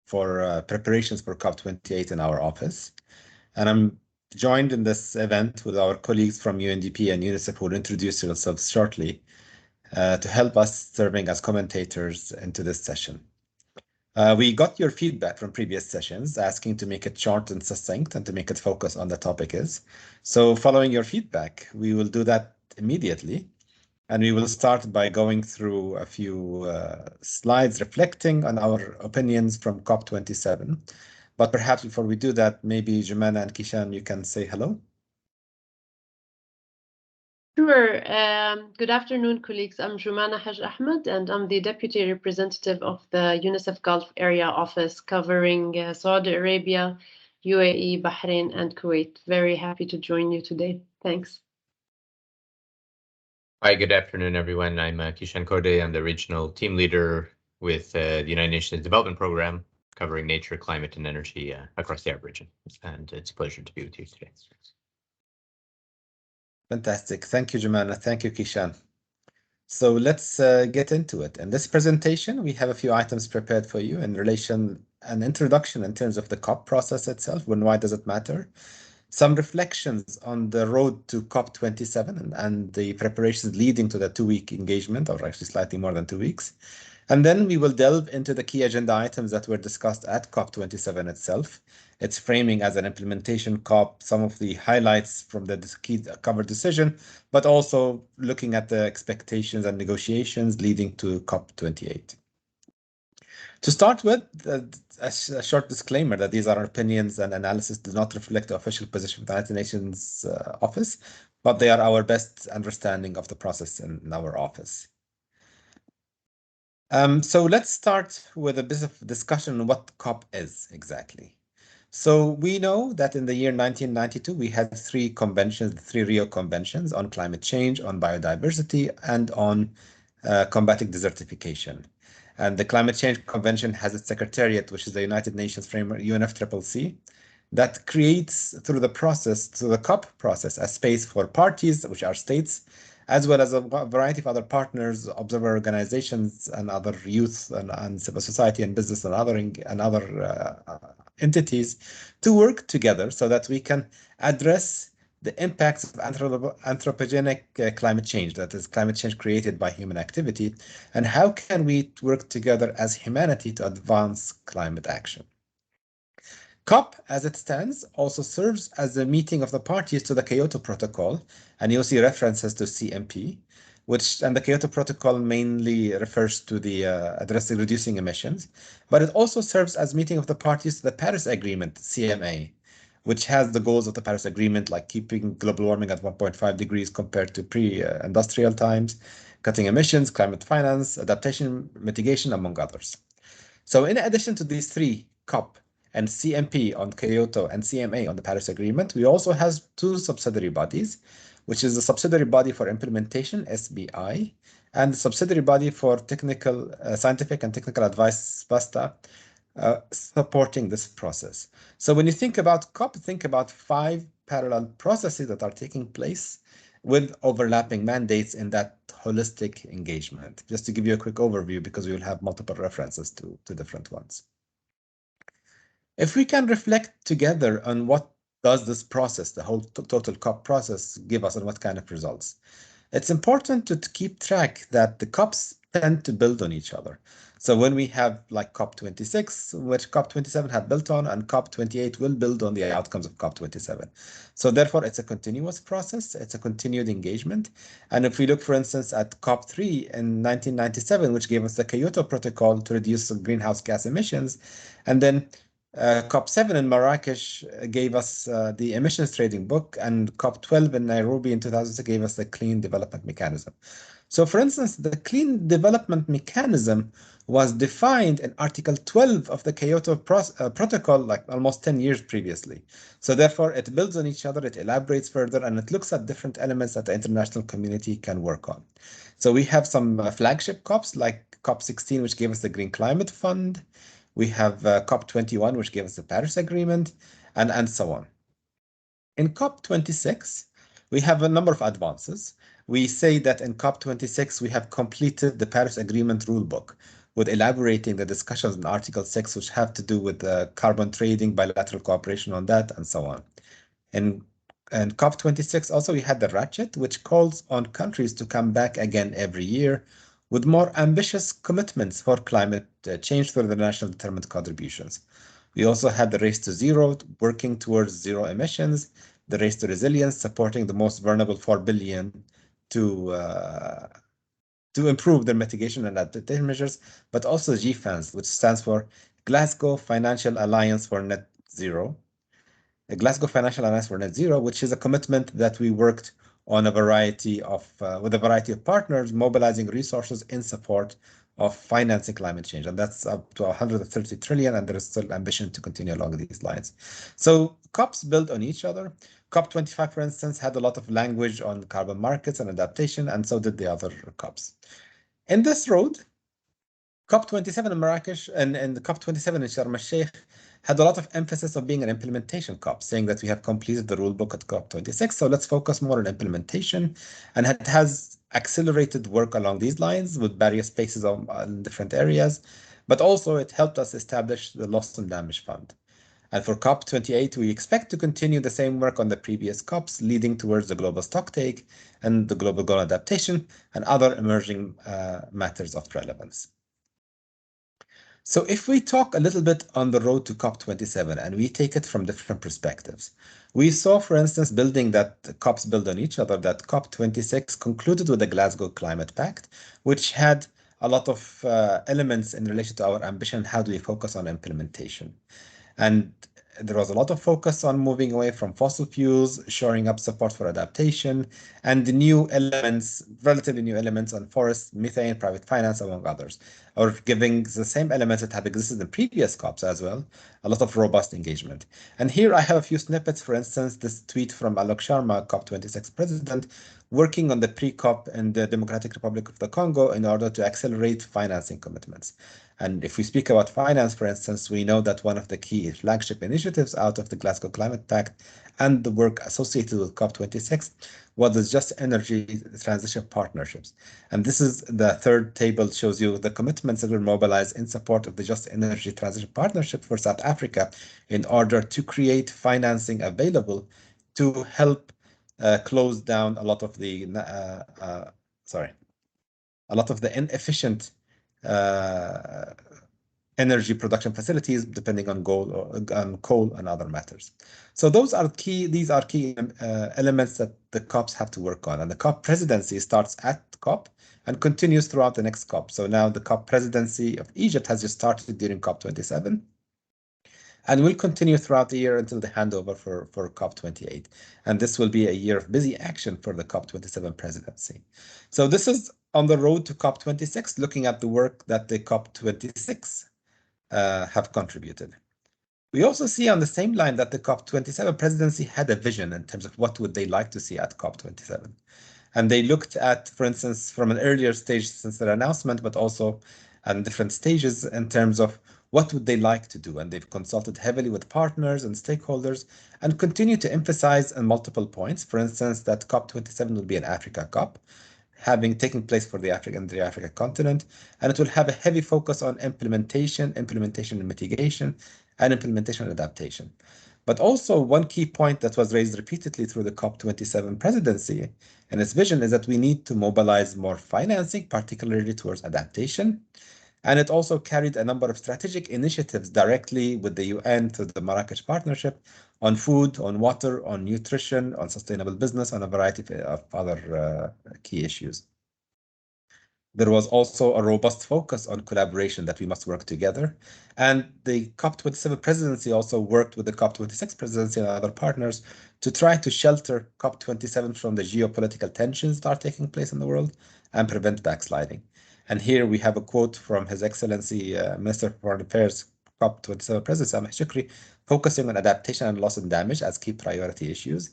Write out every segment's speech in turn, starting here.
for preparations for COP28 in our office. And I'm joined in this event with our colleagues from UNDP and UNICEF, who will introduce themselves shortly to help us serving as commentators into this session. We got your feedback from previous sessions asking to make it short and succinct and to make it focus on the topic is. So following your feedback, we will do that immediately. And we will start by going through a few slides reflecting on our opinions from COP27. But perhaps before we do that, maybe Jumana and Kishan, you can say hello. Sure. Good afternoon, colleagues. I'm Jumana Haj Ahmed, and I'm the Deputy Representative of the UNICEF Gulf Area Office covering Saudi Arabia, UAE, Bahrain, and Kuwait. Very happy to join you today. Thanks. Hi, good afternoon, everyone. I'm Kishan Kode. I'm the Regional Team Leader with the United Nations Development Program, covering nature, climate, and energy across the Arab region. And it's a pleasure to be with you today. Fantastic. Thank you, Jumana. Thank you, Kishan. So let's get into it. In this presentation, we have a few items prepared for you in relation, an introduction in terms of the COP process itself, when why does it matter? Some reflections on the road to COP27 and the preparations leading to the 2-week engagement, or actually slightly more than 2 weeks. And then we will delve into the key agenda items that were discussed at COP27 itself, its framing as an implementation COP, some of the highlights from the key covered decision, but also looking at the expectations and negotiations leading to COP28. To start with, a short disclaimer that these are our opinions and analysis do not reflect the official position of the United Nations office, but they are our best understanding of the process in our office. So let's start with a bit of discussion on what COP is exactly. So we know that in the year 1992, we had 3 conventions, the 3 Rio Conventions on climate change, on biodiversity, and on combating desertification. And the Climate Change Convention has its secretariat, which is the United Nations framework, UNFCCC, that creates through the process, through the COP process, a space for parties, which are states, as well as a variety of other partners, observer organizations, and other youth and civil society and business and other entities to work together so that we can address the impacts of anthropogenic climate change, that is climate change created by human activity, and how can we work together as humanity to advance climate action. COP, as it stands, also serves as a meeting of the parties to the Kyoto Protocol, and you'll see references to CMP, and the Kyoto Protocol mainly refers to the addressing reducing emissions, but it also serves as meeting of the parties to the Paris Agreement, CMA, which has the goals of the Paris Agreement, like keeping global warming at 1.5 degrees compared to pre-industrial times, cutting emissions, climate finance, adaptation, mitigation, among others. So in addition to these 3, COP and CMP on Kyoto and CMA on the Paris Agreement, we also have 2 subsidiary bodies, which is the subsidiary body for implementation, SBI, and the subsidiary body for technical, scientific and technical advice, SBASTA, supporting this process. So when you think about COP, think about 5 parallel processes that are taking place with overlapping mandates in that holistic engagement. Just to give you a quick overview, because we will have multiple references to different ones. If we can reflect together on what does this process, the whole total COP process, give us and what kind of results, it's important to keep track that the COPs tend to build on each other. So when we have like COP26, which COP27 had built on, and COP28 will build on the outcomes of COP27. So therefore, it's a continuous process. It's a continued engagement. And if we look, for instance, at COP3 in 1997, which gave us the Kyoto Protocol to reduce greenhouse gas emissions, and then COP7 in Marrakesh gave us the emissions trading book, and COP12 in Nairobi in 2006 gave us the clean development mechanism. So for instance, the clean development mechanism was defined in Article 12 of the Kyoto Protocol, like almost 10 years previously. So therefore, it builds on each other, it elaborates further, and it looks at different elements that the international community can work on. So we have some flagship COPs, like COP16, which gave us the Green Climate Fund. We have COP21, which gave us the Paris Agreement, and so on. In COP26, we have a number of advances. We say that in COP26, we have completed the Paris Agreement rulebook, with elaborating the discussions in Article 6, which have to do with carbon trading, bilateral cooperation on that, and so on. And COP26 also, we had the ratchet, which calls on countries to come back again every year with more ambitious commitments for climate change through the national determined contributions. We also had the race to zero, working towards zero emissions, the race to resilience, supporting the most vulnerable 4 billion to improve their mitigation and adaptation measures, but also GFANZ, which stands for Glasgow Financial Alliance for Net Zero. The Glasgow Financial Alliance for Net Zero, which is a commitment that we worked on with a variety of partners, mobilizing resources in support of financing climate change. And that's up to 130 trillion, and there is still ambition to continue along these lines. So COPs build on each other. COP25, for instance, had a lot of language on carbon markets and adaptation, and so did the other COPs. In this road, COP27 in Marrakesh and the COP27 in Sharm el-Sheikh had a lot of emphasis on being an implementation COP, saying that we have completed the rule book at COP26, so let's focus more on implementation. And it has accelerated work along these lines with various spaces in different areas, but also it helped us establish the Loss and Damage Fund. And for COP28, we expect to continue the same work on the previous COPs, leading towards the global stocktake and the global goal adaptation and other emerging matters of relevance. So if we talk a little bit on the road to COP27 and we take it from different perspectives, we saw, for instance, building that COPs build on each other, that COP26 concluded with the Glasgow Climate Pact, which had a lot of elements in relation to our ambition. How do we focus on implementation? And there was a lot of focus on moving away from fossil fuels, shoring up support for adaptation, and the new elements, relatively new elements on forests, methane, private finance, among others, or giving the same elements that have existed in previous COPs as well, a lot of robust engagement. And here I have a few snippets, for instance, this tweet from Alok Sharma, COP26 president, working on the pre-COP in the Democratic Republic of the Congo in order to accelerate financing commitments. And if we speak about finance, for instance, we know that one of the key flagship initiatives out of the Glasgow Climate Pact and the work associated with COP26 was the Just Energy Transition Partnerships. And this is the third table, shows you the commitments that were mobilized in support of the Just Energy Transition Partnership for South Africa in order to create financing available to help close down a lot of the inefficient energy production facilities, depending on coal and other matters. So these are key elements that the COPs have to work on. And the COP presidency starts at COP and continues throughout the next COP. So now the COP presidency of Egypt has just started during COP27 and will continue throughout the year until the handover for COP28. And this will be a year of busy action for the COP27 presidency. So this is on the road to COP26, looking at the work that the COP26 have contributed. We also see on the same line that the COP27 presidency had a vision in terms of what would they like to see at COP27. And they looked at, for instance, from an earlier stage since their announcement, but also at different stages in terms of what would they like to do. And they've consulted heavily with partners and stakeholders and continue to emphasize on multiple points. For instance, that COP27 will be an Africa COP, taking place for the African continent, and it will have a heavy focus on implementation and mitigation, and implementation and adaptation. But also one key point that was raised repeatedly through the COP27 presidency and its vision is that we need to mobilize more financing, particularly towards adaptation. And it also carried a number of strategic initiatives directly with the UN through the Marrakesh Partnership on food, on water, on nutrition, on sustainable business, on a variety of other key issues. There was also a robust focus on collaboration, that we must work together. And the COP27 presidency also worked with the COP26 presidency and other partners to try to shelter COP27 from the geopolitical tensions that are taking place in the world and prevent backsliding. And here we have a quote from His Excellency Minister of Foreign Affairs, COP27 President Sameh Shukri, focusing on adaptation and loss and damage as key priority issues.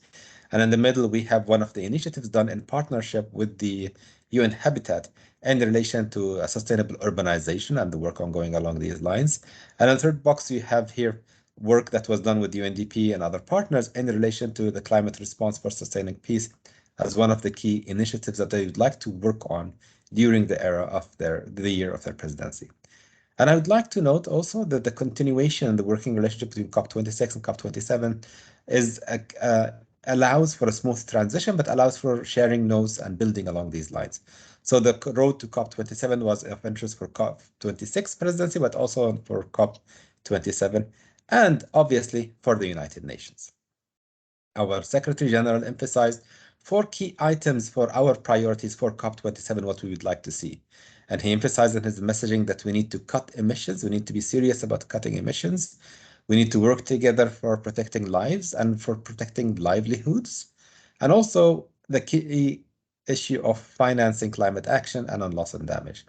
And in the middle, we have one of the initiatives done in partnership with the UN Habitat in relation to sustainable urbanization and the work ongoing along these lines. And in the third box, we have here work that was done with UNDP and other partners in relation to the climate response for sustaining peace as one of the key initiatives that they would like to work on during the year of their presidency. And I would like to note also that the continuation and the working relationship between COP26 and COP27 is allows for a smooth transition, but allows for sharing notes and building along these lines. So the road to COP27 was of interest for COP26 presidency, but also for COP27, and obviously for the United Nations. Our Secretary General emphasized 4 key items for our priorities for COP27, what we would like to see. And he emphasized in his messaging that we need to cut emissions. We need to be serious about cutting emissions. We need to work together for protecting lives and for protecting livelihoods. And also the key issue of financing climate action and on loss and damage.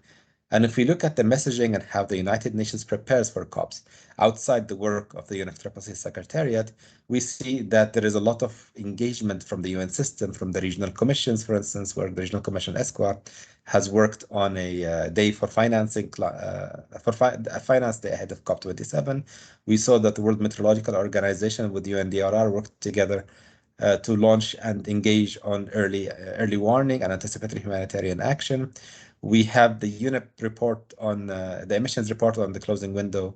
And if we look at the messaging and how the United Nations prepares for COPs outside the work of the UNFCCC Secretariat, we see that there is a lot of engagement from the UN system, from the regional commissions, for instance, where the Regional Commission ESCWA has worked on a day for financing, finance day ahead of COP27. We saw that the World Meteorological Organization with UNDRR worked together to launch and engage on early warning and anticipatory humanitarian action. We have the UNEP report on the emissions report on the closing window,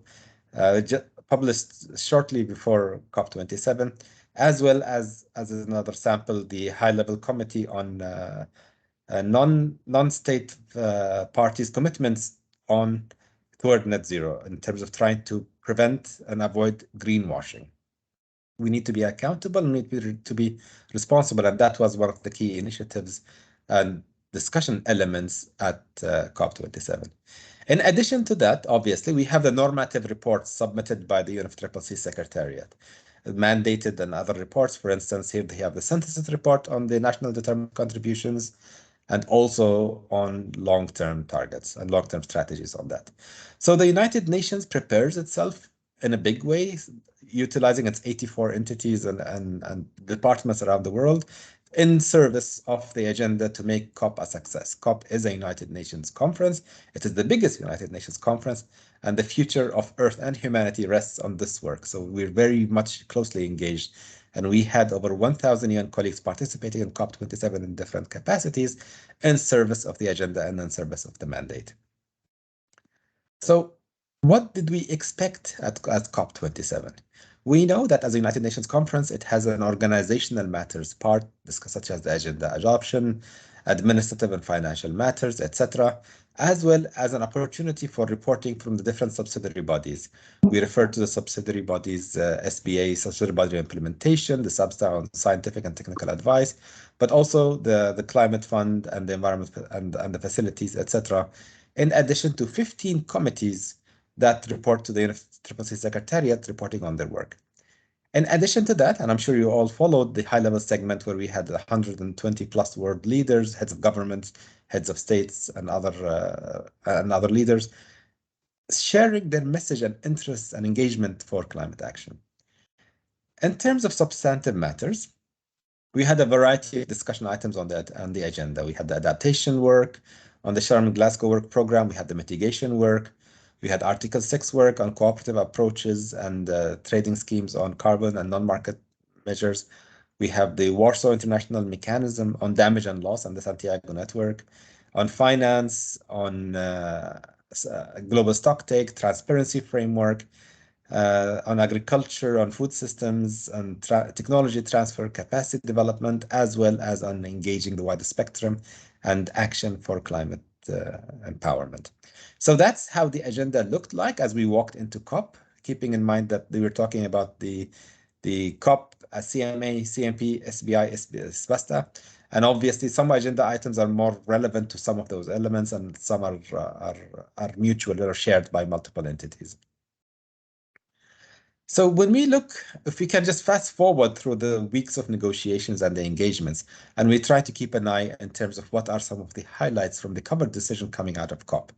published shortly before COP27, as well as another sample, the high-level committee on non-state parties' commitments on toward net zero in terms of trying to prevent and avoid greenwashing. We need to be accountable, we need to be responsible, and that was one of the key initiatives and discussion elements at COP27. In addition to that, obviously, we have the normative reports submitted by the UNFCCC Secretariat, mandated and other reports. For instance, here they have the synthesis report on the national determined contributions and also on long-term targets and long-term strategies on that. So the United Nations prepares itself in a big way, utilizing its 84 entities and departments around the world in service of the agenda to make COP a success. COP is a United Nations conference. It is the biggest United Nations conference, and the future of Earth and humanity rests on this work. So we're very much closely engaged, and we had over 1,000 UN colleagues participating in COP27 in different capacities in service of the agenda and in service of the mandate. So what did we expect at COP27? We know that as a United Nations conference, it has an organizational matters part, such as the agenda adoption, administrative and financial matters, etc., as well as an opportunity for reporting from the different subsidiary bodies. We refer to the subsidiary bodies, SBA, subsidiary body implementation, the SABSTA on scientific and technical advice, but also the climate fund and the environment and the facilities, etc., in addition to 15 committees that report to the UNFCCC Secretariat reporting on their work. In addition to that, and I'm sure you all followed the high-level segment where we had 120 plus world leaders, heads of governments, heads of states, and other leaders sharing their message and interests and engagement for climate action. In terms of substantive matters, we had a variety of discussion items on the agenda. We had the adaptation work, on the Sharm Glasgow work program, we had the mitigation work, we had Article 6 work on cooperative approaches and trading schemes on carbon and non-market measures. We have the Warsaw International Mechanism on damage and loss and the Santiago Network, on finance, on global stocktake, transparency framework, on agriculture, on food systems, on technology transfer, capacity development, as well as on engaging the wider spectrum and action for climate empowerment. So that's how the agenda looked like as we walked into COP, keeping in mind that we were talking about the COP, CMA, CMP, SBI, SBASTA, and obviously some agenda items are more relevant to some of those elements and some are mutual or shared by multiple entities. So when we look, if we can just fast forward through the weeks of negotiations and the engagements, and we try to keep an eye in terms of what are some of the highlights from the covered decision coming out of COP.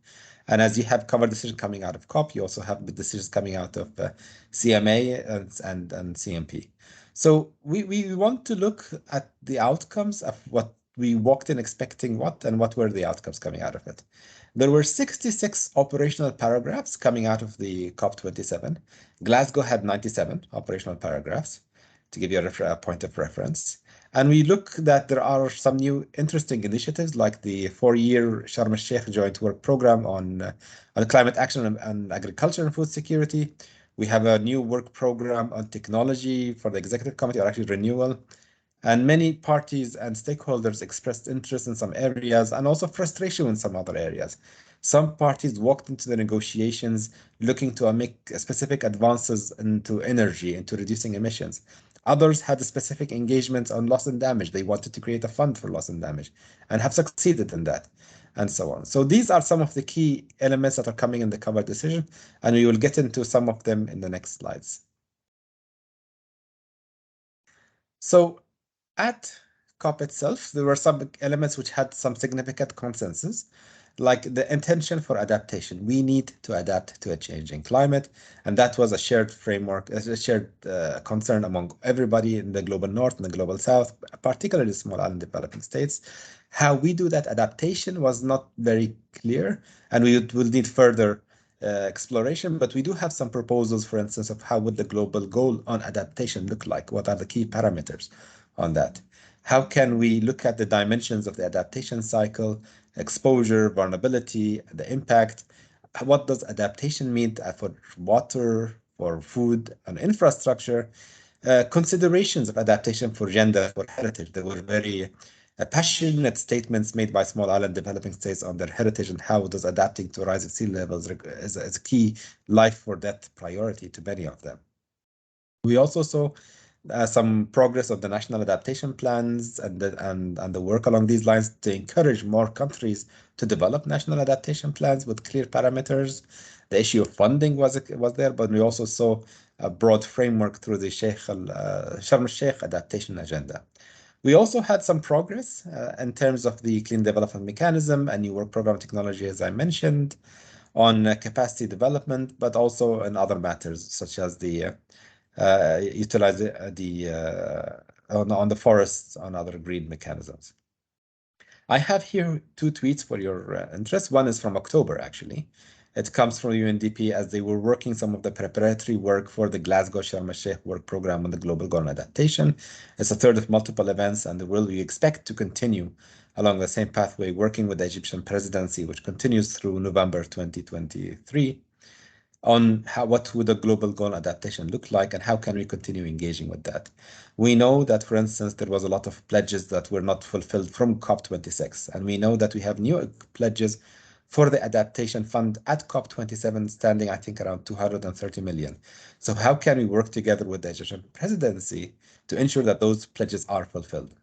And as you have covered decision coming out of COP, you also have the decisions coming out of CMA and CMP. So we want to look at the outcomes of what we walked in expecting and what were the outcomes coming out of it. There were 66 operational paragraphs coming out of the COP27. Glasgow had 97 operational paragraphs, to give you a point of reference. And we look that there are some new interesting initiatives like the 4-year Sharm el-Sheikh Joint Work Program on climate action and agriculture and food security. We have a new work program on technology for the executive committee, or actually renewal. And many parties and stakeholders expressed interest in some areas and also frustration in some other areas. Some parties walked into the negotiations looking to make specific advances into energy, into reducing emissions. Others had specific engagements on loss and damage. They wanted to create a fund for loss and damage and have succeeded in that, and so on. So these are some of the key elements that are coming in the cover decision, and we will get into some of them in the next slides. So at COP itself, there were some elements which had some significant consensus, like the intention for adaptation. We need to adapt to a changing climate, and that was a shared framework, a shared concern among everybody in the global north and the global south, particularly small island developing states. How we do that adaptation was not very clear, and we will need further exploration, but we do have some proposals, for instance, of how would the global goal on adaptation look like? What are the key parameters on that? How can we look at the dimensions of the adaptation cycle, exposure, vulnerability, the impact? What does adaptation mean for water, for food, and infrastructure? Considerations of adaptation for gender, for heritage. There were very passionate statements made by small island developing states on their heritage and how does adapting to rising sea levels is a key life or death priority to many of them. We also saw some progress of the national adaptation plans and the work along these lines to encourage more countries to develop national adaptation plans with clear parameters. The issue of funding was there, but we also saw a broad framework through the Sharm el-Sheikh adaptation agenda. We also had some progress in terms of the clean development mechanism and new work program technology, as I mentioned, on capacity development, but also in other matters such as the utilize on the forests, on other green mechanisms. I have here 2 tweets for your interest. One is from October, actually. It comes from UNDP as they were working some of the preparatory work for the Glasgow Sharm el-Sheikh work program on the global goal on adaptation. It's a third of multiple events, and we expect to continue along the same pathway, working with the Egyptian presidency, which continues through November 2023. On what would a global goal adaptation look like and how can we continue engaging with that. We know that, for instance, there was a lot of pledges that were not fulfilled from COP26, and we know that we have new pledges for the adaptation fund at COP27 standing, I think, around 230 million. So how can we work together with the Egyptian presidency to ensure that those pledges are fulfilled?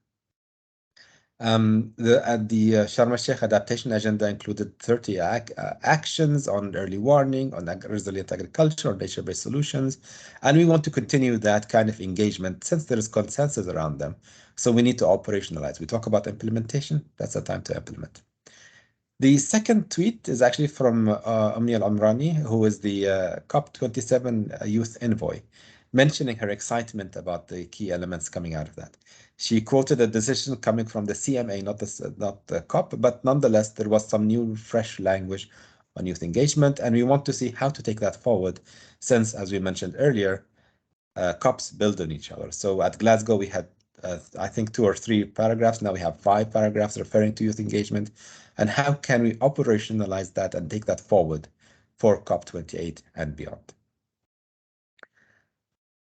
The Sharm el-Sheikh adaptation agenda included 30 actions on early warning, on resilient agriculture, on nature-based solutions, and we want to continue that kind of engagement since there is consensus around them. So we need to operationalize. We talk about implementation, that's the time to implement. The second tweet is actually from Omni Al-Amrani, who is the COP27 youth envoy, mentioning her excitement about the key elements coming out of that. She quoted a decision coming from the CMA, not the COP, but nonetheless, there was some new, fresh language on youth engagement, and we want to see how to take that forward, since, as we mentioned earlier, COPs build on each other. So at Glasgow, we had, I think, 2 or 3 paragraphs. Now we have 5 paragraphs referring to youth engagement, and how can we operationalize that and take that forward for COP28 and beyond.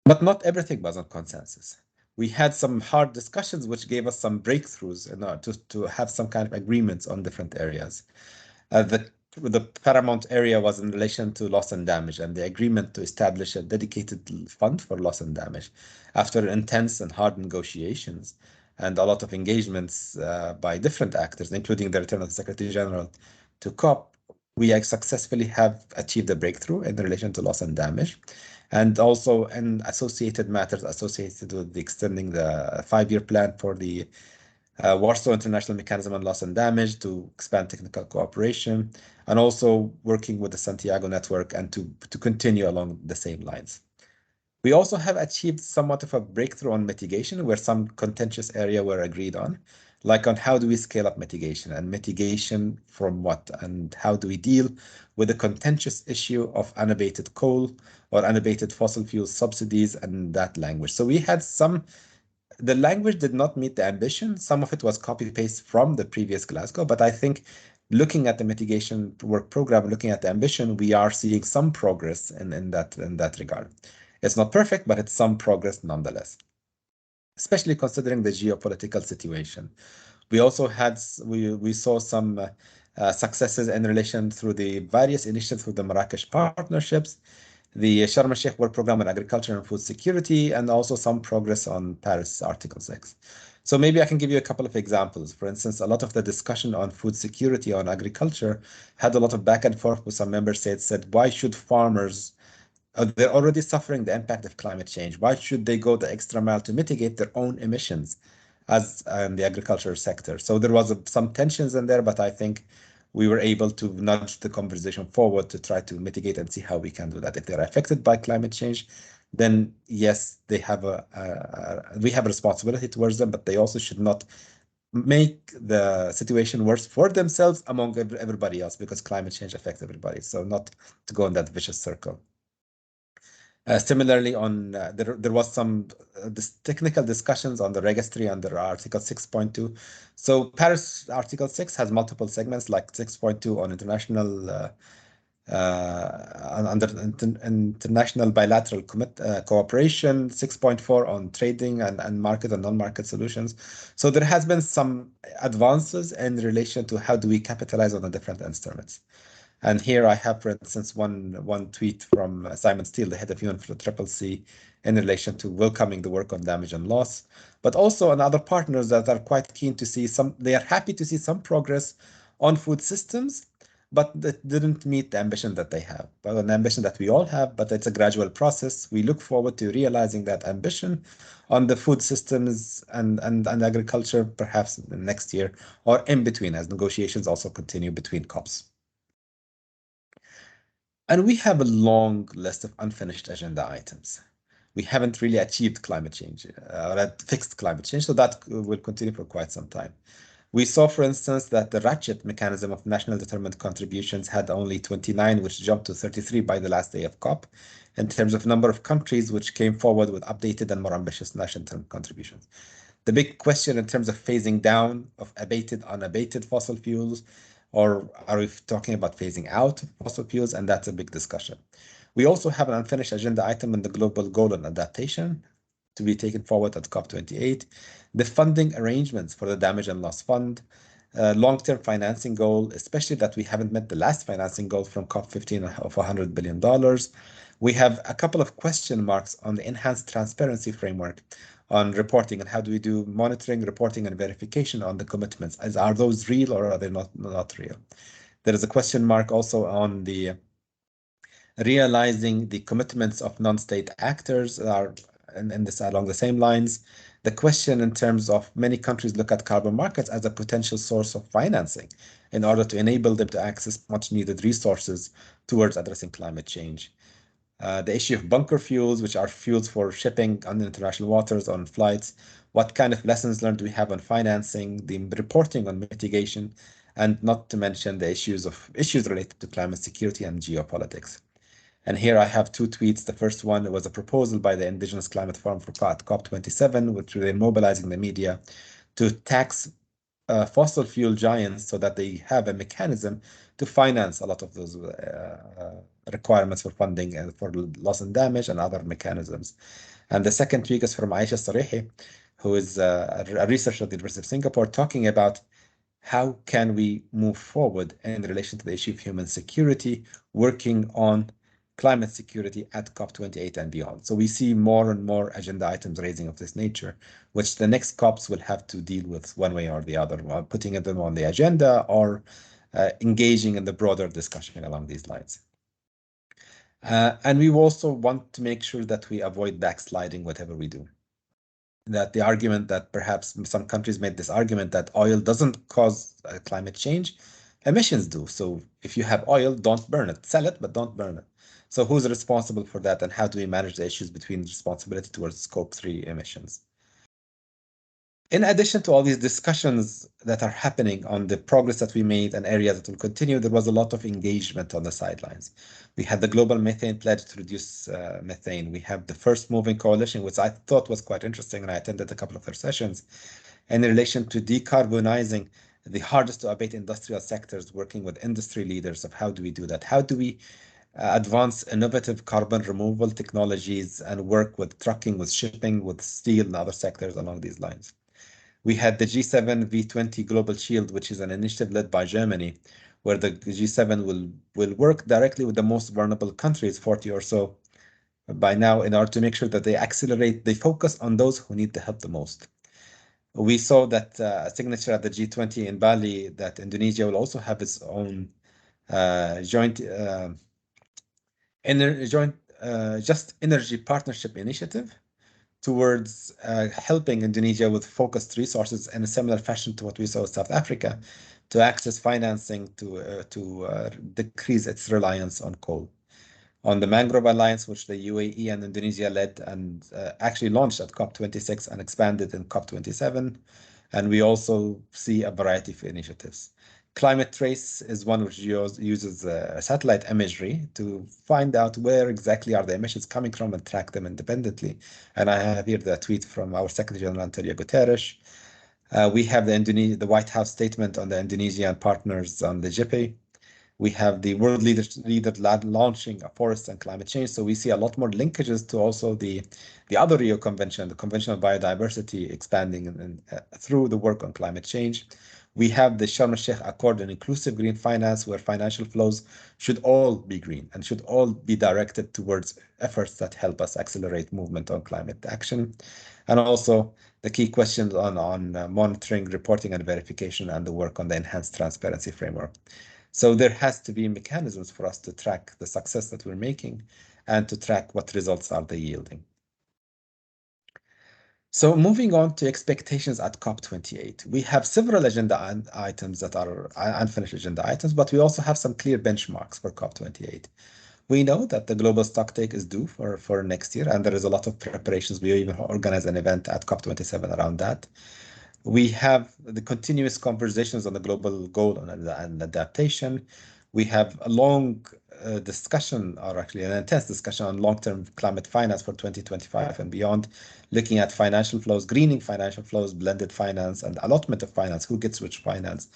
But not everything was on consensus. We had some hard discussions which gave us some breakthroughs in order to have some kind of agreements on different areas. The paramount area was in relation to loss and damage and the agreement to establish a dedicated fund for loss and damage. After intense and hard negotiations and a lot of engagements by different actors, including the return of the Secretary General to COP, we successfully have achieved a breakthrough in relation to loss and damage, and also in associated matters associated with extending the 5-year plan for the Warsaw International Mechanism on Loss and Damage to expand technical cooperation, and also working with the Santiago Network and to continue along the same lines. We also have achieved somewhat of a breakthrough on mitigation, where some contentious area were agreed on, like on how do we scale up mitigation and mitigation from what, and how do we deal with the contentious issue of unabated coal or unabated fossil fuel subsidies and that language. So we had some the language did not meet the ambition. Some of it was copy-paste from the previous Glasgow, but I think looking at the mitigation work program, looking at the ambition, we are seeing some progress in that regard. It's not perfect, but it's some progress nonetheless, especially considering the geopolitical situation. We also had we saw some successes in relation through the various initiatives through the Marrakesh partnerships, the Sharm el-Sheikh Work Program on Agriculture and Food Security, and also some progress on Paris Article 6. So maybe I can give you a couple of examples. For instance, a lot of the discussion on food security on agriculture had a lot of back and forth with some member states said, why should farmers, they're already suffering the impact of climate change. Why should they go the extra mile to mitigate their own emissions as in the agriculture sector? So there was some tensions in there, but I think we were able to nudge the conversation forward to try to mitigate and see how we can do that. If they're affected by climate change, then yes, they have we have a responsibility towards them, but they also should not make the situation worse for themselves among everybody else, because climate change affects everybody. So not to go in that vicious circle. Similarly, on there was some technical discussions on the registry under Article 6.2. So Paris Article 6 has multiple segments, like 6.2 on international under international bilateral cooperation, 6.4 on trading and market and non-market solutions. So there has been some advances in relation to how do we capitalize on the different instruments. And here I have, for instance, one tweet from Simon Steele, the head of UN for the CCC, in relation to welcoming the work on damage and loss, but also on other partners that are quite keen to see they are happy to see some progress on food systems, but that didn't meet the ambition that they have, but an ambition that we all have, but it's a gradual process. We look forward to realizing that ambition on the food systems and agriculture, perhaps next year or in between, as negotiations also continue between COPs. And we have a long list of unfinished agenda items. We haven't really achieved climate change or fixed climate change, so that will continue for quite some time. We saw, for instance, that the ratchet mechanism of national determined contributions had only 29, which jumped to 33 by the last day of COP, in terms of number of countries which came forward with updated and more ambitious national determined contributions. The big question in terms of phasing down of abated, unabated fossil fuels, or are we talking about phasing out fossil fuels? And that's a big discussion. We also have an unfinished agenda item in the global goal on adaptation to be taken forward at COP28, the funding arrangements for the damage and loss fund, long-term financing goal, especially that we haven't met the last financing goal from COP15 of $100 billion. We have a couple of question marks on the enhanced transparency framework on reporting and how do we do monitoring, reporting, and verification on the commitments. Are those real or are they not real? There is a question mark also on the realizing the commitments of non-state actors are in this along the same lines. The question in terms of many countries look at carbon markets as a potential source of financing in order to enable them to access much needed resources towards addressing climate change. The issue of bunker fuels, which are fuels for shipping on international waters, on flights. What kind of lessons learned do we have on financing, the reporting on mitigation, and not to mention the issues related to climate security and geopolitics. And here I have two tweets. The first one was a proposal by the Indigenous Climate Forum for COP27, which they're mobilizing the media to tax fossil fuel giants so that they have a mechanism to finance a lot of those requirements for funding and for loss and damage and other mechanisms. And the second tweet is from Aisha Sarihi, who is a researcher at the University of Singapore, talking about how can we move forward in relation to the issue of human security, working on climate security at COP28 and beyond. So we see more and more agenda items raising of this nature, which the next COPs will have to deal with one way or the other, while putting them on the agenda or engaging in the broader discussion along these lines. And we also want to make sure that we avoid backsliding whatever we do. That the argument that perhaps some countries made this argument that oil doesn't cause climate change, emissions do. So if you have oil, don't burn it. Sell it, but don't burn it. So who's responsible for that, and how do we manage the issues between responsibility towards Scope 3 emissions? In addition to all these discussions that are happening on the progress that we made and areas that will continue, there was a lot of engagement on the sidelines. We had the Global Methane Pledge to reduce methane. We have the First Moving Coalition, which I thought was quite interesting, and I attended a couple of their sessions, in relation to decarbonizing the hardest to abate industrial sectors, working with industry leaders of how do we do that? How do we advance innovative carbon removal technologies and work with trucking, with shipping, with steel and other sectors along these lines? We had the G7 V20 Global Shield, which is an initiative led by Germany, where the G7 will work directly with the most vulnerable countries, 40 or so by now, in order to make sure that they focus on those who need the help the most. We saw that a signature at the G20 in Bali that Indonesia will also have its own joint just energy partnership initiative towards helping Indonesia with focused resources in a similar fashion to what we saw in South Africa, to access financing to decrease its reliance on coal. On the Mangrove Alliance, which the UAE and Indonesia led and actually launched at COP26 and expanded in COP27. And we also see a variety of initiatives. Climate Trace is one which uses satellite imagery to find out where exactly are the emissions coming from and track them independently. And I have here the tweet from our Secretary General Antonio Guterres. We have the White House statement on the Indonesian partners on the JIPE. We have the world leader launching a forest and climate change. So we see a lot more linkages to also the other Rio Convention, the Convention on Biodiversity, expanding through the work on climate change. We have the Sharm el-Sheikh Accord on inclusive green finance, where financial flows should all be green and should all be directed towards efforts that help us accelerate movement on climate action. And also the key questions on monitoring, reporting, and verification, and the work on the enhanced transparency framework. So there has to be mechanisms for us to track the success that we're making and to track what results are they yielding. So moving on to expectations at COP28, we have several agenda items that are unfinished agenda items, but we also have some clear benchmarks for COP28. We know that the global stocktake is due for next year, and there is a lot of preparations. We even organize an event at COP27 around that. We have the continuous conversations on the global goal and adaptation. We have a long discussion, or actually an intense discussion on long-term climate finance for 2025 and beyond, looking at financial flows, greening financial flows, blended finance, and allotment of finance, who gets which finance.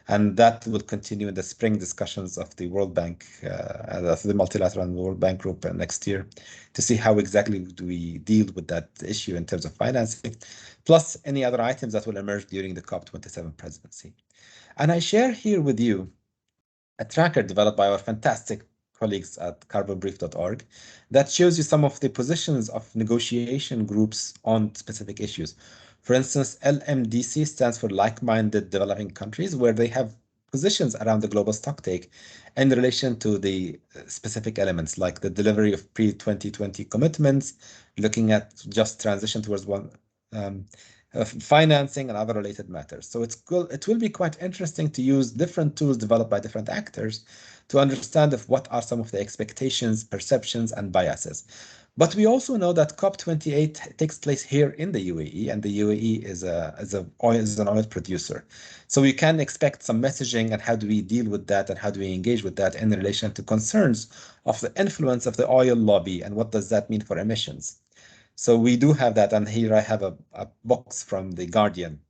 And that will continue in the spring discussions of the World Bank, the Multilateral and World Bank Group next year, to see how exactly do we deal with that issue in terms of financing, plus any other items that will emerge during the COP27 presidency. And I share here with you a tracker developed by our fantastic colleagues at carbonbrief.org that shows you some of the positions of negotiation groups on specific issues. For instance, LMDC stands for like-minded developing countries, where they have positions around the global stocktake in relation to the specific elements like the delivery of pre-2020 commitments, looking at just transition towards financing and other related matters. So it will be quite interesting to use different tools developed by different actors to understand what are some of the expectations, perceptions, and biases. But we also know that COP28 takes place here in the UAE, and the UAE is an oil producer. So we can expect some messaging and how do we deal with that and how do we engage with that in relation to concerns of the influence of the oil lobby and what does that mean for emissions. So we do have that, and here I have a box from The Guardian,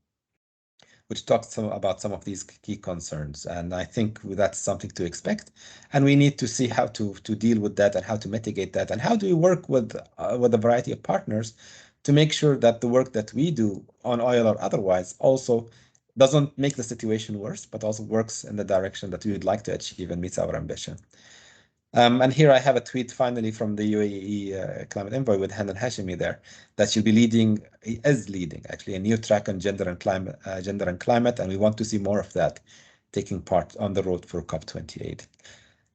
which talks about some of these key concerns. And I think that's something to expect. And we need to see how to deal with that and how to mitigate that. And how do we work with a variety of partners to make sure that the work that we do on oil or otherwise also doesn't make the situation worse, but also works in the direction that we would like to achieve and meets our ambition. And here I have a tweet finally from the UAE climate envoy with Hanan Hashimi there, that she'll be is leading actually a new track on gender and climate, and we want to see more of that taking part on the road for COP28.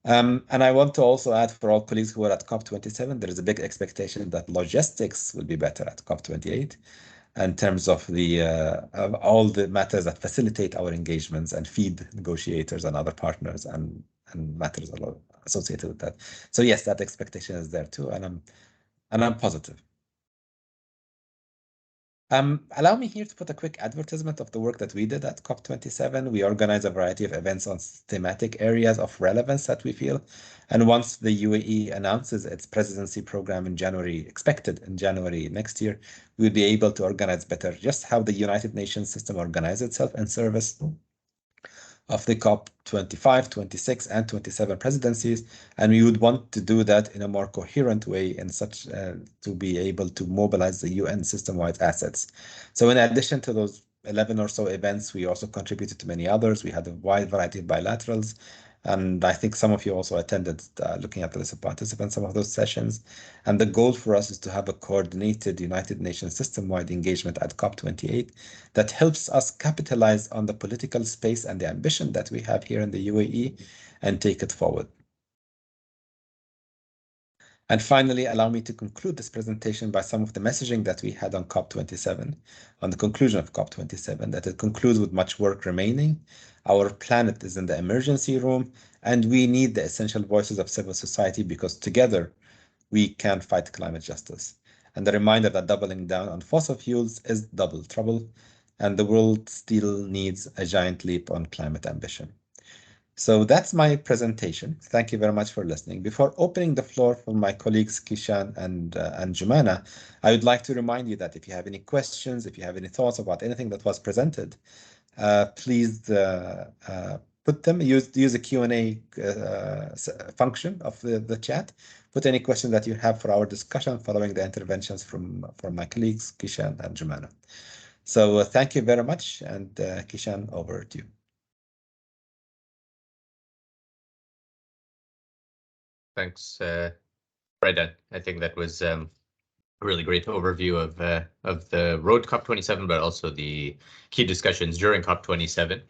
And I want to also add for all colleagues who are at COP27, there is a big expectation that logistics will be better at COP28 in terms of all the matters that facilitate our engagements and feed negotiators and other partners and matters associated with that. So yes, that expectation is there too, and I'm positive. Allow me here to put a quick advertisement of the work that we did at COP27. We organize a variety of events on thematic areas of relevance that we feel. And once the UAE announces its presidency program in January, expected in January next year, we'll be able to organize better just how the United Nations system organizes itself in service of the COP 25, 26, and 27 presidencies, and we would want to do that in a more coherent way in such to be able to mobilize the UN system-wide assets. So in addition to those 11 or so events, we also contributed to many others. We had a wide variety of bilaterals, and I think some of you also attended, looking at the list of participants, some of those sessions. And the goal for us is to have a coordinated United Nations system-wide engagement at COP28 that helps us capitalize on the political space and the ambition that we have here in the UAE and take it forward. And finally, allow me to conclude this presentation by some of the messaging that we had on COP27, on the conclusion of COP27, that it concludes with much work remaining. Our planet is in the emergency room, and we need the essential voices of civil society because together we can fight climate justice. And the reminder that doubling down on fossil fuels is double trouble, and the world still needs a giant leap on climate ambition. So that's my presentation. Thank you very much for listening. Before opening the floor for my colleagues Kishan and Jumana, I would like to remind you that if you have any questions, if you have any thoughts about anything that was presented, please put them, use the Q&A function of the chat. Put any questions that you have for our discussion following the interventions from my colleagues, Kishan and Jumana. So thank you very much, and Kishan, over to you. Thanks, Fred. I think that was a really great overview of the road COP27, but also the key discussions during COP27.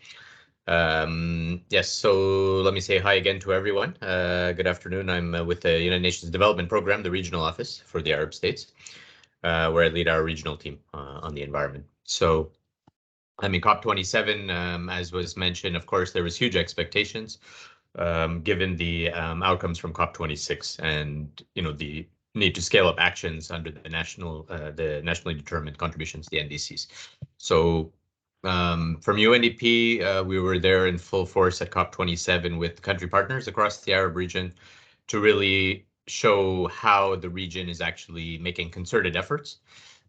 Yes, so let me say hi again to everyone. Good afternoon. I'm with the United Nations Development Program, the regional office for the Arab states, where I lead our regional team on the environment. So, I mean, COP27, as was mentioned, of course, there was huge expectations given the outcomes from COP26 and, you know, the need to scale up actions under the nationally determined contributions, the NDCs. So from UNDP, we were there in full force at COP27 with country partners across the Arab region to really show how the region is actually making concerted efforts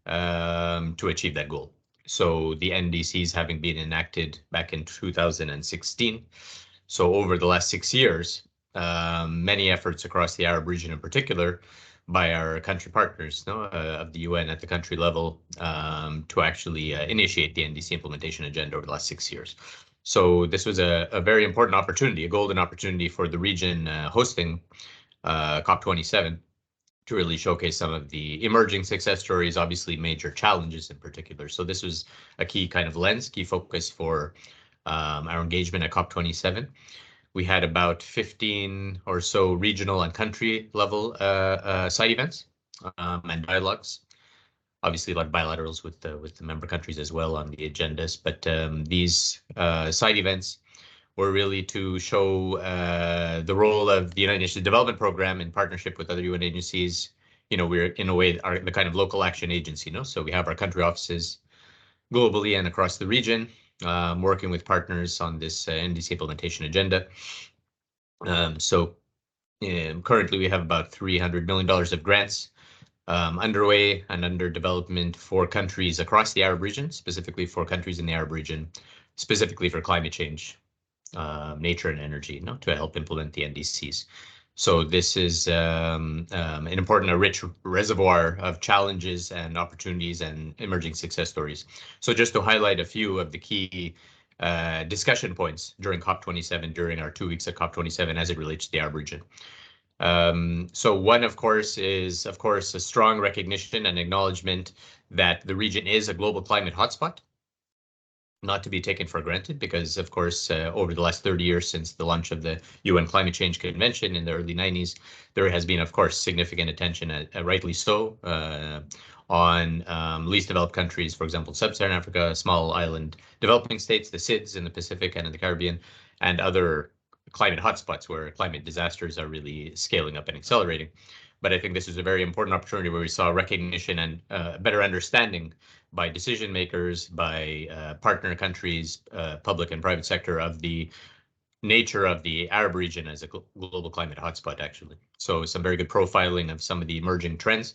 to achieve that goal. So the NDCs having been enacted back in 2016. So over the last 6 years, many efforts across the Arab region in particular by our country partners of the UN at the country level to actually initiate the NDC implementation agenda over the last 6 years. So this was a very important opportunity, a golden opportunity for the region hosting COP27 to really showcase some of the emerging success stories, obviously major challenges in particular. So this was a key kind of lens, key focus for our engagement at COP27. We had about 15 or so regional and country level side events and dialogues. Obviously, a lot of bilaterals with the member countries as well on the agendas. But these side events were really to show the role of the United Nations Development Program in partnership with other UN agencies. You know, we're in a way the kind of local action agency, you know. So we have our country offices globally and across the region, working with partners on this NDC implementation agenda. So currently we have about $300 million of grants underway and under development for countries across the Arab region, specifically for countries in the Arab region, specifically for climate change, nature and energy, to help implement the NDCs. So this is an important, a rich reservoir of challenges and opportunities and emerging success stories. So just to highlight a few of the key discussion points during COP27, during our 2 weeks at COP27 as it relates to the Arab region. So one, of course, is, of course, a strong recognition and acknowledgement that the region is a global climate hotspot, not to be taken for granted, because, of course, over the last 30 years since the launch of the UN Climate Change Convention in the early 90s, there has been, of course, significant attention, rightly so, on least developed countries, for example, Sub-Saharan Africa, small island developing states, the SIDS in the Pacific and in the Caribbean, and other climate hotspots where climate disasters are really scaling up and accelerating. But I think this is a very important opportunity where we saw recognition and better understanding by decision makers, by partner countries, public and private sector, of the nature of the Arab region as a global climate hotspot, actually. So some very good profiling of some of the emerging trends.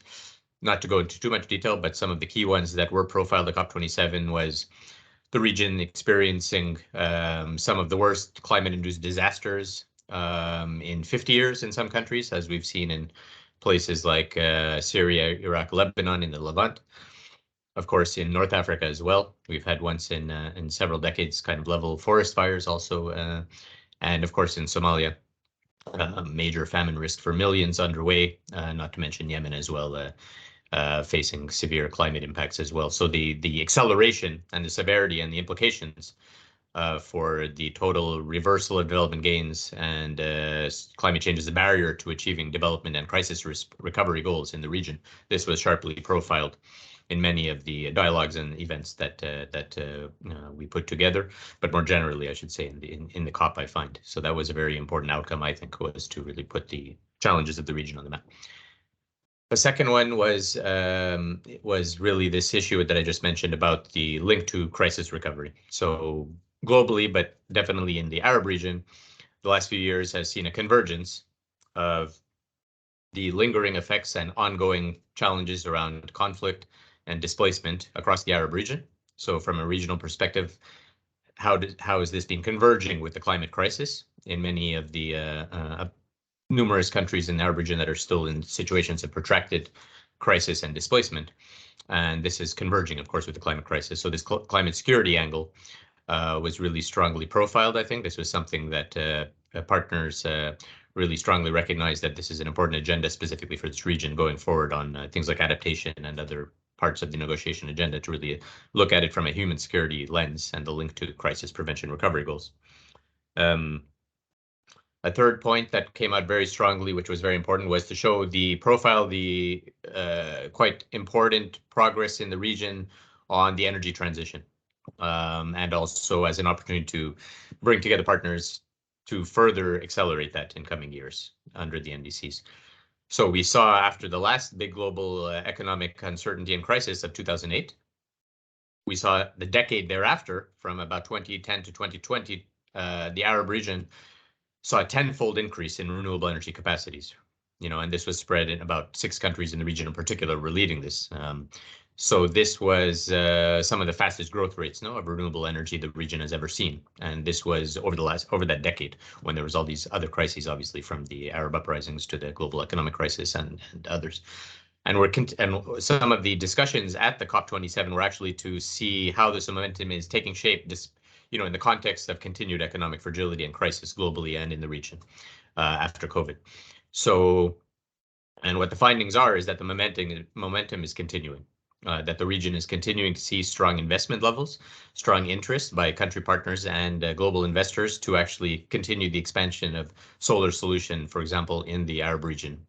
Not to go into too much detail, but some of the key ones that were profiled at COP27 was the region experiencing some of the worst climate-induced disasters in 50 years in some countries, as we've seen in places like Syria, Iraq, Lebanon, in the Levant. Of course, in North Africa as well. We've had once in several decades kind of level forest fires also. And of course, in Somalia, major famine risk for millions underway, not to mention Yemen as well, facing severe climate impacts as well. So the acceleration and the severity and the implications for the total reversal of development gains and climate change is a barrier to achieving development and crisis recovery goals in the region. This was sharply profiled in many of the dialogues and events that we put together, but more generally, I should say, in the COP, I find. So that was a very important outcome, I think, was to really put the challenges of the region on the map. The second one was really this issue that I just mentioned about the link to crisis recovery. So globally, but definitely in the Arab region, the last few years has seen a convergence of the lingering effects and ongoing challenges around conflict and displacement across the Arab region. So from a regional perspective, how has this been converging with the climate crisis in many of the numerous countries in the Arab region that are still in situations of protracted crisis and displacement? And this is converging, of course, with the climate crisis. So this climate security angle was really strongly profiled. I think this was something that partners really strongly recognized, that this is an important agenda specifically for this region going forward on things like adaptation and other parts of the negotiation agenda, to really look at it from a human security lens and the link to crisis prevention recovery goals. A third point that came out very strongly, which was very important, was to show the profile, the quite important progress in the region on the energy transition, and also as an opportunity to bring together partners to further accelerate that in coming years under the NDCs. So we saw after the last big global economic uncertainty and crisis of 2008, we saw the decade thereafter, from about 2010 to 2020, the Arab region saw a tenfold increase in renewable energy capacities, and this was spread in about 6 countries in the region in particular were leading this. So this was some of the fastest growth rates of renewable energy the region has ever seen. And this was over that decade, when there was all these other crises, obviously, from the Arab uprisings to the global economic crisis and others. And some of the discussions at the COP27 were actually to see how this momentum is taking shape, in the context of continued economic fragility and crisis globally and in the region after COVID. So, and what the findings are is that the momentum is continuing. That the region is continuing to see strong investment levels, strong interest by country partners and global investors to actually continue the expansion of solar solution, for example, in the Arab region.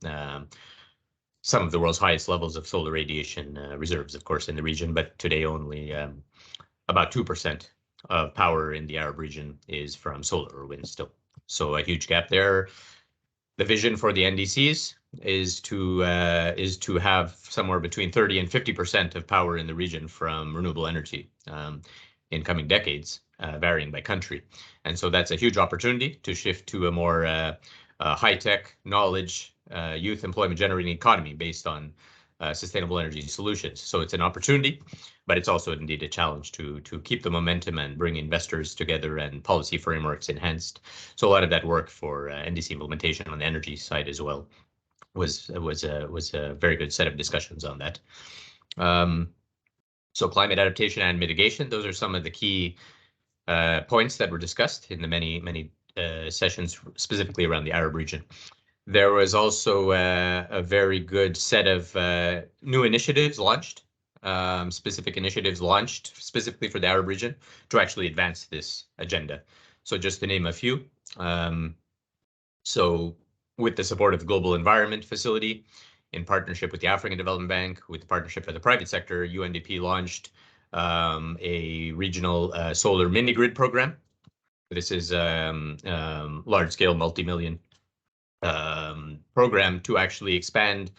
Some of the world's highest levels of solar radiation reserves, of course, in the region, but today only about 2% of power in the Arab region is from solar or wind still. So a huge gap there. The vision for the NDCs is to have somewhere between 30 and 50% of power in the region from renewable energy in coming decades, varying by country. And so that's a huge opportunity to shift to a more high-tech, knowledge, youth employment generating economy based on sustainable energy solutions. So it's an opportunity, but it's also indeed a challenge to keep the momentum and bring investors together and policy frameworks enhanced. So a lot of that work for NDC implementation on the energy side as well was a very good set of discussions on that. So climate adaptation and mitigation, those are some of the key points that were discussed in the many sessions specifically around the Arab region. There was also a very good set of new initiatives launched, specific initiatives launched specifically for the Arab region to actually advance this agenda. So just to name a few, so with the support of the Global Environment Facility, in partnership with the African Development Bank, with the partnership of the private sector, UNDP launched a regional solar mini grid program. This is large-scale, multi-million program to actually expand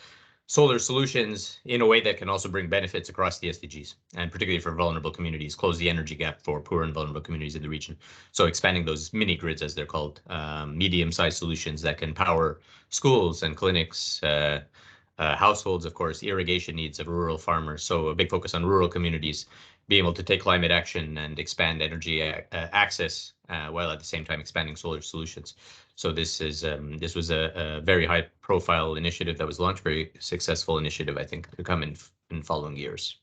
solar solutions in a way that can also bring benefits across the SDGs, and particularly for vulnerable communities, close the energy gap for poor and vulnerable communities in the region. So expanding those mini grids, as they're called, medium-sized solutions that can power schools and clinics, households, of course, irrigation needs of rural farmers. So a big focus on rural communities, being able to take climate action and expand energy access while at the same time expanding solar solutions. So this was a very high-profile initiative that was launched, very successful initiative, I think, to come in following years.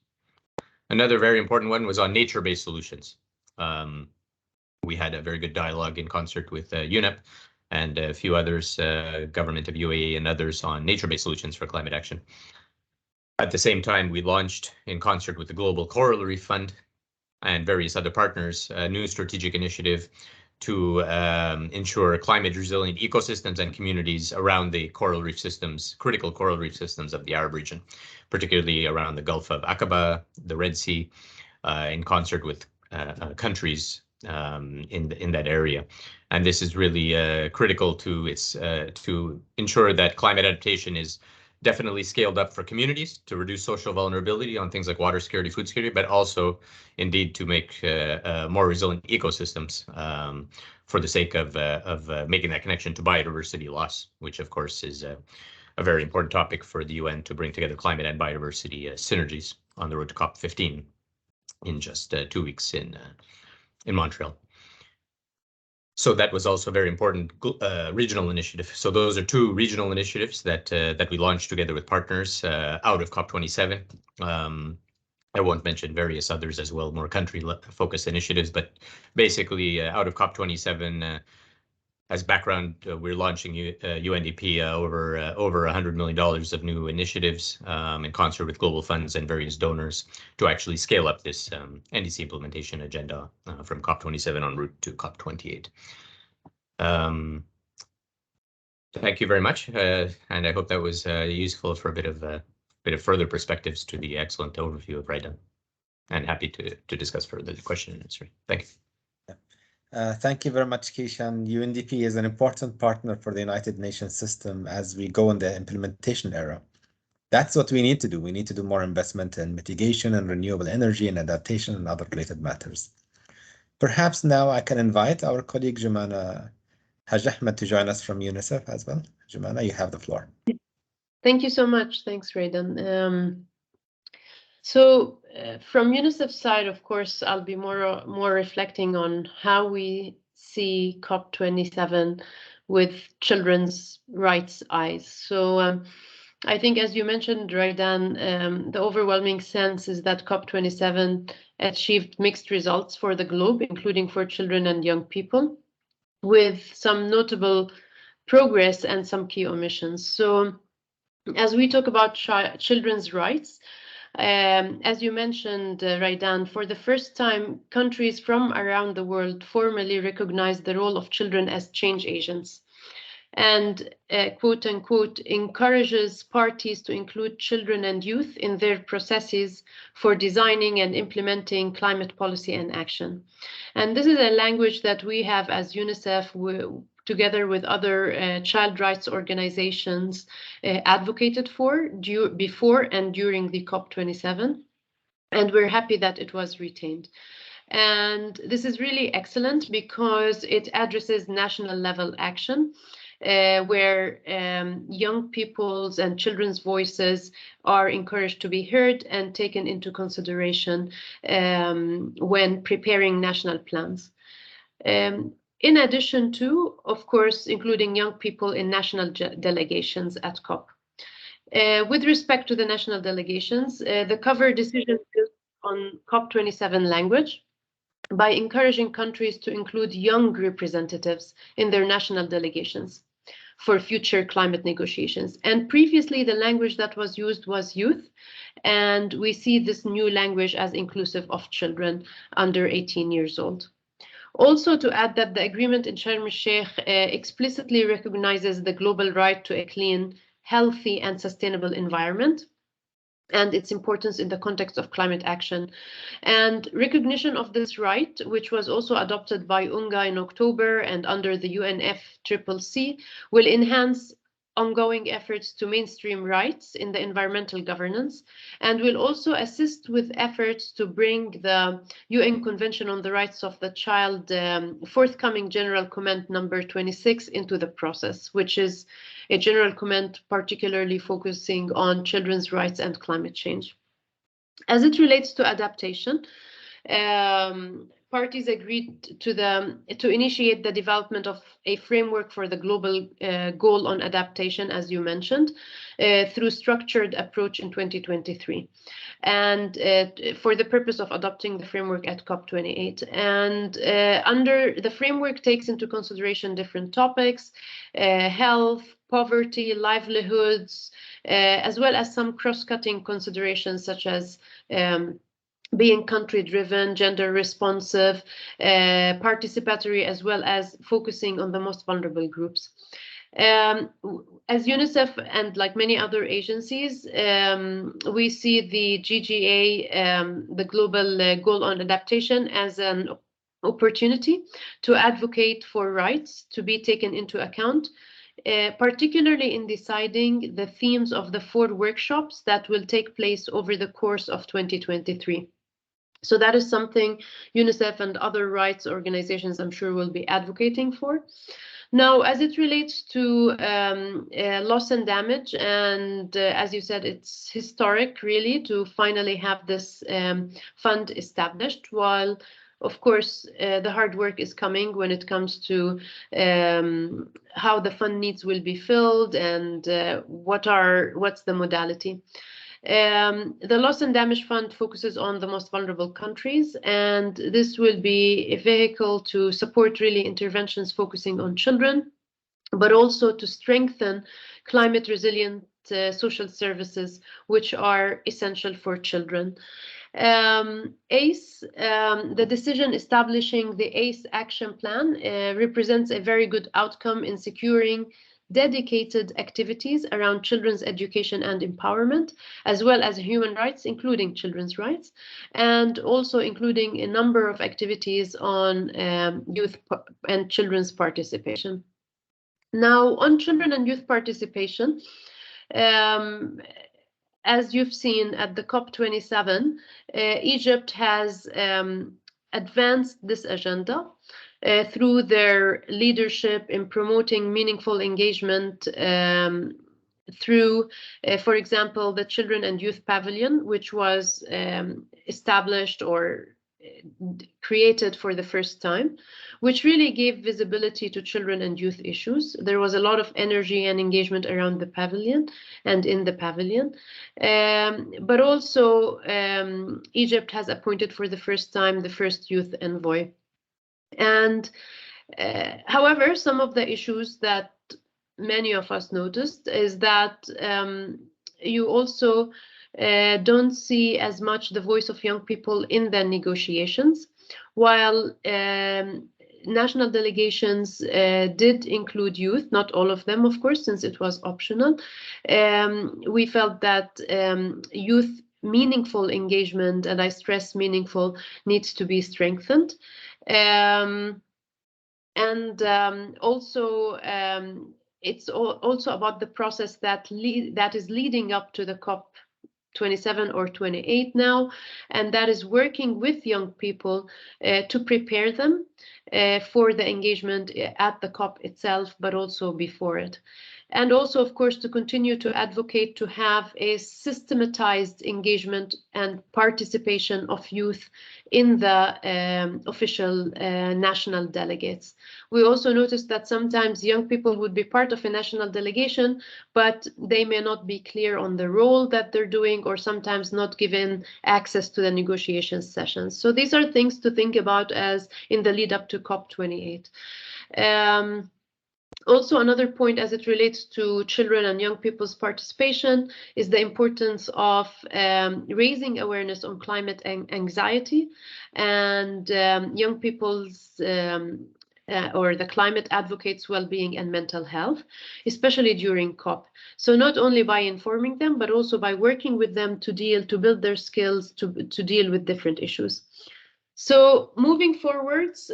Another very important one was on nature-based solutions. We had a very good dialogue in concert with UNEP and a few others, government of UAE and others, on nature-based solutions for climate action. At the same time, we launched, in concert with the Global Coral Reef Fund and various other partners, a new strategic initiative to ensure climate resilient ecosystems and communities around the coral reef systems, critical coral reef systems of the Arab region, particularly around the Gulf of Aqaba, the Red Sea, in concert with countries in that area. And this is really critical to ensure that climate adaptation is definitely scaled up for communities to reduce social vulnerability on things like water security, food security, but also indeed to make more resilient ecosystems for the sake of making that connection to biodiversity loss, which of course is a very important topic for the UN to bring together climate and biodiversity synergies on the road to COP15 in just 2 weeks in Montreal. So that was also a very important regional initiative. So those are 2 regional initiatives that we launched together with partners out of COP27. I won't mention various others as well, more country-focused initiatives, but basically out of COP27, as background, we're launching UNDP over $100 million of new initiatives in concert with global funds and various donors to actually scale up this NDC implementation agenda from COP27 en route to COP28. Thank you very much, and I hope that was useful for a bit of further perspectives to the excellent overview of Raidan, and happy to discuss further the question and answer. Thank you. Thank you very much, Kishan. UNDP is an important partner for the United Nations system as we go in the implementation era. That's what we need to do. We need to do more investment in mitigation and renewable energy and adaptation and other related matters. Perhaps now I can invite our colleague Jumana Haj Ahmed to join us from UNICEF as well. Jumana, you have the floor. Thank you so much. Thanks, Raidan. So from UNICEF's side, of course, I'll be more reflecting on how we see COP27 with children's rights eyes. So I think, as you mentioned, Raidan, the overwhelming sense is that COP27 achieved mixed results for the globe, including for children and young people, with some notable progress and some key omissions. So as we talk about children's rights, as you mentioned, Raidan, for the first time, countries from around the world formally recognize the role of children as change agents, and quote unquote encourages parties to include children and youth in their processes for designing and implementing climate policy and action. And this is a language that we have as UNICEF, together with other child rights organizations, advocated for before and during the COP27. And we're happy that it was retained. And this is really excellent because it addresses national level action, where young people's and children's voices are encouraged to be heard and taken into consideration when preparing national plans. In addition to, of course, including young people in national delegations at COP. With respect to the national delegations, the cover decision built on COP27 language by encouraging countries to include young representatives in their national delegations for future climate negotiations. And previously, the language that was used was youth, and we see this new language as inclusive of children under 18 years old. Also, to add that the agreement in Sharm el-Sheikh explicitly recognizes the global right to a clean, healthy, and sustainable environment, and its importance in the context of climate action. And recognition of this right, which was also adopted by UNGA in October and under the UNFCCC, will enhance ongoing efforts to mainstream rights in the environmental governance, and will also assist with efforts to bring the UN Convention on the Rights of the Child forthcoming General Comment number 26 into the process, which is a general comment particularly focusing on children's rights and climate change. As it relates to adaptation, parties agreed to initiate the development of a framework for the global goal on adaptation, as you mentioned, through structured approach in 2023, and for the purpose of adopting the framework at COP28. And under the framework takes into consideration different topics, health, poverty, livelihoods, as well as some cross-cutting considerations such as being country-driven, gender-responsive, participatory, as well as focusing on the most vulnerable groups. As UNICEF and like many other agencies, we see the GGA, the Global Goal on Adaptation, as an opportunity to advocate for rights to be taken into account, particularly in deciding the themes of the 4 workshops that will take place over the course of 2023. So that is something UNICEF and other rights organizations, I'm sure, will be advocating for. Now, as it relates to loss and damage, and as you said, it's historic really to finally have this fund established, while of course, the hard work is coming when it comes to how the fund needs will be filled and what's the modality. The Loss and Damage Fund focuses on the most vulnerable countries, and this will be a vehicle to support really interventions focusing on children, but also to strengthen climate resilient social services, which are essential for children. ACE, the decision establishing the ACE action plan represents a very good outcome in securing dedicated activities around children's education and empowerment, as well as human rights, including children's rights, and also including a number of activities on youth and children's participation. Now, on children and youth participation, as you've seen at the COP27, Egypt has advanced this agenda through their leadership in promoting meaningful engagement through, for example, the Children and Youth Pavilion, which was established or created for the first time, which really gave visibility to children and youth issues. There was a lot of energy and engagement around the pavilion and in the pavilion. But also Egypt has appointed for the first time the first youth envoy. And however, some of the issues that many of us noticed is that you also don't see as much the voice of young people in the negotiations, while national delegations did include youth, not all of them, of course, since it was optional. We felt that youth meaningful engagement, and I stress meaningful, needs to be strengthened. Also, it's also about the process that is leading up to the COP27 or 28 now, and that is working with young people to prepare them for the engagement at the COP itself, but also before it. And also, of course, to continue to advocate to have a systematized engagement and participation of youth in the official national delegates. We also noticed that sometimes young people would be part of a national delegation, but they may not be clear on the role that they're doing, or sometimes not given access to the negotiation sessions. So these are things to think about as in the lead up to COP28. Also, another point as it relates to children and young people's participation is the importance of raising awareness on climate anxiety and young people's or the climate advocates' well-being and mental health, especially during COP. So not only by informing them, but also by working with them to build their skills to deal with different issues. So moving forwards,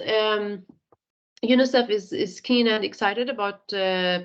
UNICEF is keen and excited about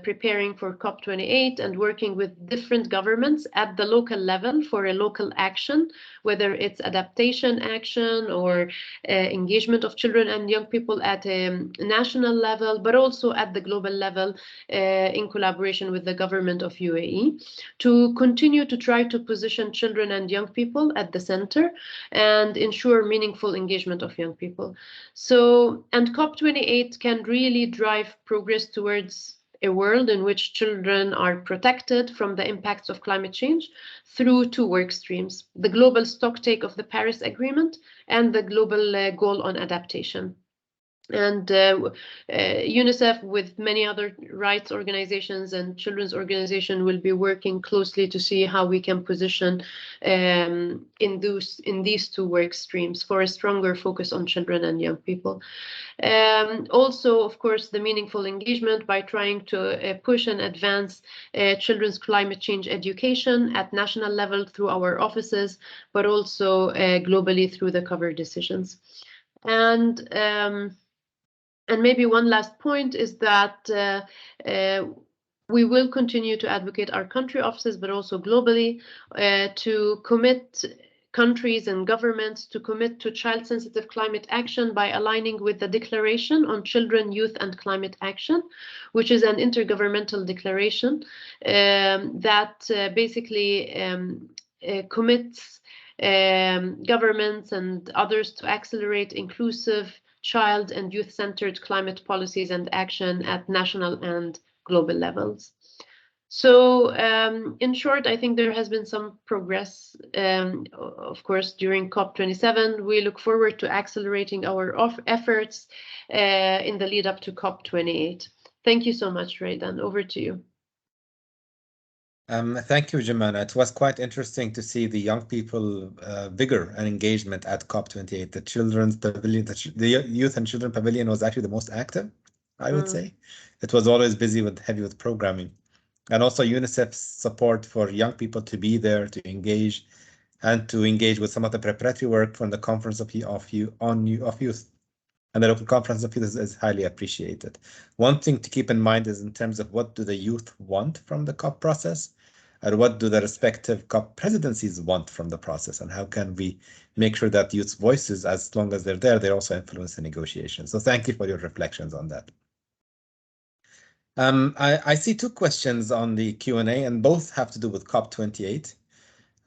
preparing for COP28 and working with different governments at the local level for a local action, whether it's adaptation action or engagement of children and young people at a national level, but also at the global level in collaboration with the government of UAE, to continue to try to position children and young people at the center and ensure meaningful engagement of young people. So, and COP28 can really drive progress towards a world in which children are protected from the impacts of climate change through two work streams: the global stocktake of the Paris Agreement and the global goal on adaptation. And UNICEF, with many other rights organizations and children's organizations, will be working closely to see how we can position in these two work streams for a stronger focus on children and young people. Also, of course, the meaningful engagement by trying to push and advance children's climate change education at national level through our offices, but also globally through the cover decisions. And maybe one last point is that we will continue to advocate our country offices, but also globally, to commit countries and governments to commit to child-sensitive climate action by aligning with the Declaration on Children, Youth and Climate Action, which is an intergovernmental declaration that basically commits governments and others to accelerate inclusive, child and youth-centered climate policies and action at national and global levels. So in short, I think there has been some progress, of course, during COP27. We look forward to accelerating our efforts in the lead up to COP28. Thank you so much, Raydan. Over to you. Thank you, Jumana. It was quite interesting to see the young people vigor and engagement at COP28. The children's pavilion, the youth and children pavilion was actually the most active, I would say. It was always busy with heavy with programming. And also UNICEF's support for young people to be there, to engage, and to engage with some of the preparatory work from the Conference of Youth. And the local conference of youth is highly appreciated. One thing to keep in mind is in terms of what do the youth want from the COP process, and what do the respective COP presidencies want from the process, and how can we make sure that youth's voices, as long as they're there, they also influence the negotiations. So thank you for your reflections on that. I see two questions on the Q&A, and both have to do with COP28.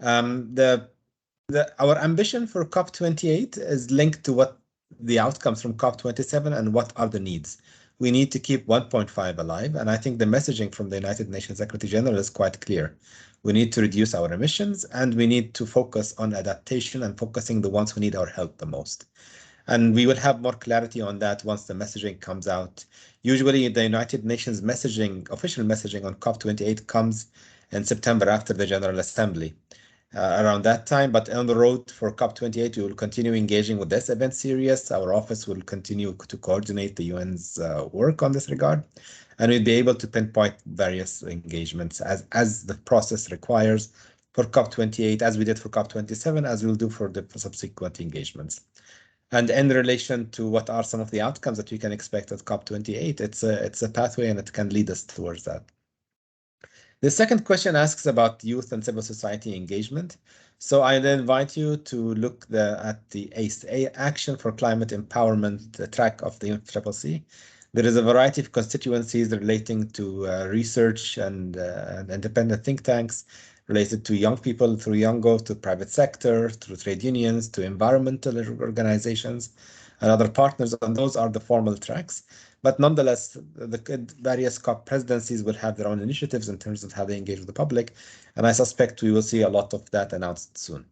Our ambition for COP28 is linked to what the outcomes from COP27 and what are the needs. We need to keep 1.5 alive, and I think the messaging from the United Nations Secretary General is quite clear. We need to reduce our emissions, and we need to focus on adaptation and focusing the ones who need our help the most. And we will have more clarity on that once the messaging comes out. Usually the United Nations messaging, official messaging on COP28 comes in September after the General Assembly. Around that time, but on the road for COP28, we will continue engaging with this event series. Our office will continue to coordinate the UN's work on this regard, and we'll be able to pinpoint various engagements as the process requires for COP28, as we did for COP27, as we'll do for the subsequent engagements. And in relation to what are some of the outcomes that we can expect at COP28, it's a pathway and it can lead us towards that. The second question asks about youth and civil society engagement. So I invite you to look at the ACE, Action for Climate Empowerment track of the UNFCCC. There is a variety of constituencies relating to research and independent think tanks related to young people through YOUNGO, to private sector, through trade unions, to environmental organizations and other partners, and those are the formal tracks. But nonetheless, the various COP presidencies will have their own initiatives in terms of how they engage with the public, and I suspect we will see a lot of that announced soon.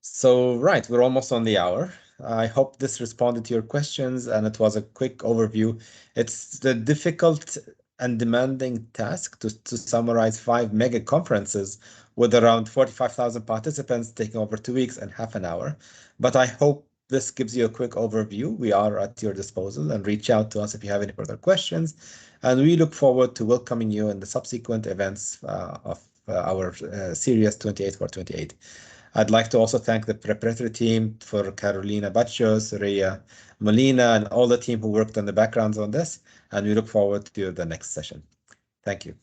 So, right, we're almost on the hour. I hope this responded to your questions, and it was a quick overview. It's the difficult and demanding task to summarize 5 mega conferences with around 45,000 participants taking over 2 weeks and half an hour. But I hope this gives you a quick overview. We are at your disposal, and reach out to us if you have any further questions. And we look forward to welcoming you in the subsequent events of our series 28 for 28. I'd like to also thank the preparatory team for Carolina Bachos, Rhea Molina, and all the team who worked on the backgrounds on this. And we look forward to the next session. Thank you.